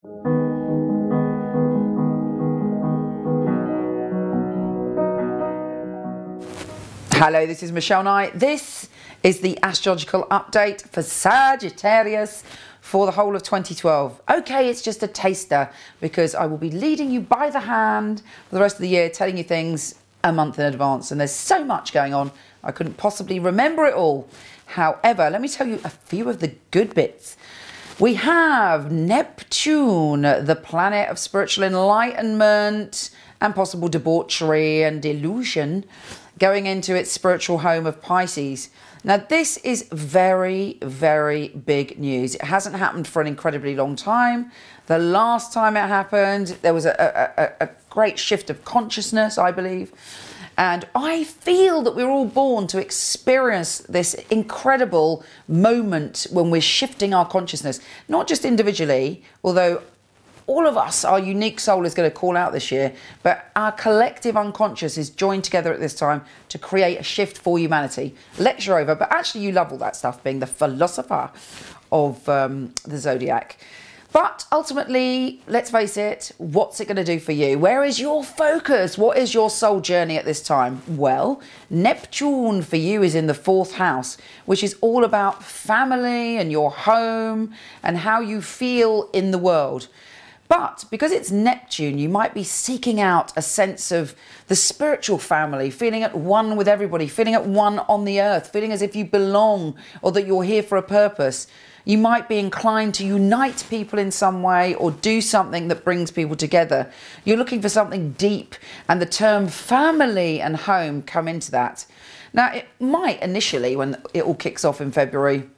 Hello, this is Michele Knight. This is the astrological update for Sagittarius for the whole of 2012. Okay, it's just a taster because I will be leading you by the hand for the rest of the year, telling you things a month in advance. And there's so much going on, I couldn't possibly remember it all. However, let me tell you a few of the good bits. We have Neptune, the planet of spiritual enlightenment and possible debauchery and delusion, going into its spiritual home of Pisces. Now, this is very, very big news. It hasn't happened for an incredibly long time. The last time it happened, there was a great shift of consciousness, I believe. And I feel that we're all born to experience this incredible moment when we're shifting our consciousness, not just individually, although all of us, our unique soul is going to call out this year, but our collective unconscious is joined together at this time to create a shift for humanity. Lecture over, but actually you love all that stuff, being the philosopher of the zodiac. But ultimately, let's face it, what's it going to do for you? Where is your focus? What is your soul journey at this time? Well, Neptune for you is in the 4th house, which is all about family and your home and how you feel in the world. But because it's Neptune, you might be seeking out a sense of the spiritual family, feeling at one with everybody, feeling at one on the earth, feeling as if you belong or that you're here for a purpose. You might be inclined to unite people in some way or do something that brings people together. You're looking for something deep, and the term family and home come into that. Now, it might initially, when it all kicks off in February,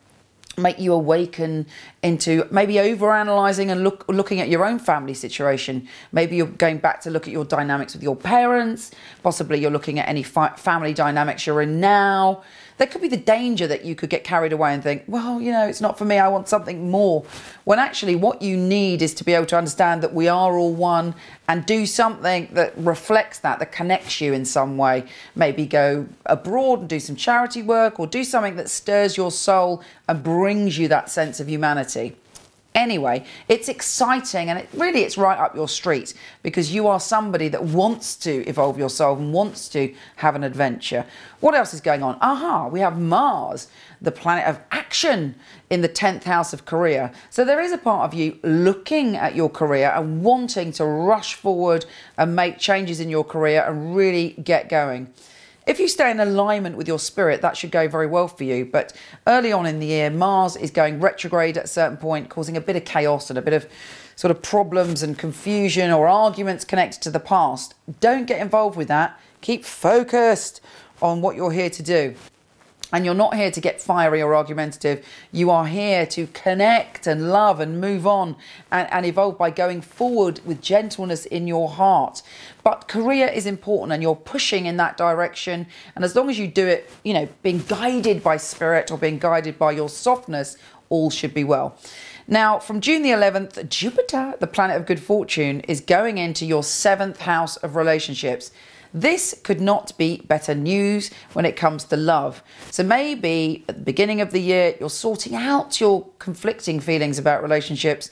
make you awaken into maybe overanalyzing and looking at your own family situation. Maybe you're going back to look at your dynamics with your parents. Possibly you're looking at any family dynamics you're in now. There could be the danger that you could get carried away and think, well, you know, it's not for me, I want something more. When actually what you need is to be able to understand that we are all one and do something that reflects that connects you in some way. Maybe go abroad and do some charity work, or do something that stirs your soul and brings you that sense of humanity. Anyway, it's exciting, and it's right up your street because you are somebody that wants to evolve your soul and wants to have an adventure. What else is going on? Aha, we have Mars, the planet of action, in the 10th house of career. So there is a part of you looking at your career and wanting to rush forward and make changes in your career and really get going. If you stay in alignment with your spirit, that should go very well for you. But early on in the year, Mars is going retrograde at a certain point, causing a bit of chaos and a bit of sort of problems and confusion or arguments connected to the past. Don't get involved with that. Keep focused on what you're here to do. And you're not here to get fiery or argumentative. You are here to connect and love and move on and evolve by going forward with gentleness in your heart. But career is important, and you're pushing in that direction. And as long as you do it, you know, being guided by spirit or being guided by your softness, all should be well. Now, from June the 11th, Jupiter, the planet of good fortune, is going into your 7th house of relationships. This could not be better news when it comes to love. So maybe at the beginning of the year, you're sorting out your conflicting feelings about relationships,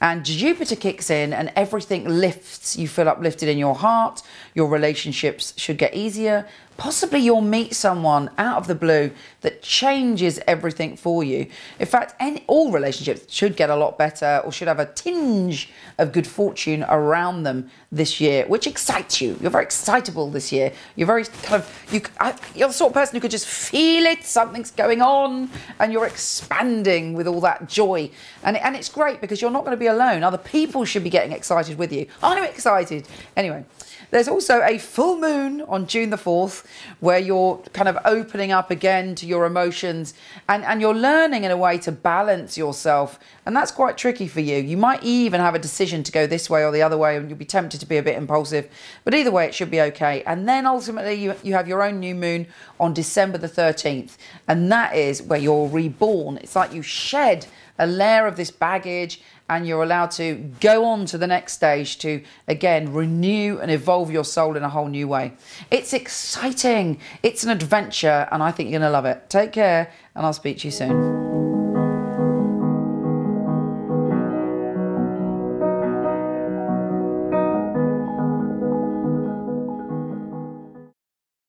and Jupiter kicks in and everything lifts. You feel uplifted in your heart. Your relationships should get easier. Possibly you'll meet someone out of the blue that changes everything for you. In fact, all relationships should get a lot better, or should have a tinge of good fortune around them this year, which excites you. You're very excitable this year. You're very kind of, you're the sort of person who could just feel it. Something's going on and you're expanding with all that joy. And it's great because you're not going to be alone. Other people should be getting excited with you. I'm excited. Anyway, there's also a full moon on June the 4th where you're kind of opening up again to your emotions, and you're learning in a way to balance yourself, and that's quite tricky for you. You might even have a decision to go this way or the other way, and you'll be tempted to be a bit impulsive, but either way it should be okay. And then ultimately you have your own new moon on December the 13th, and that is where you're reborn. It's like you shed a layer of this baggage and you're allowed to go on to the next stage to, again, renew and evolve your soul in a whole new way. It's exciting. It's an adventure, and I think you're going to love it. Take care, and I'll speak to you soon.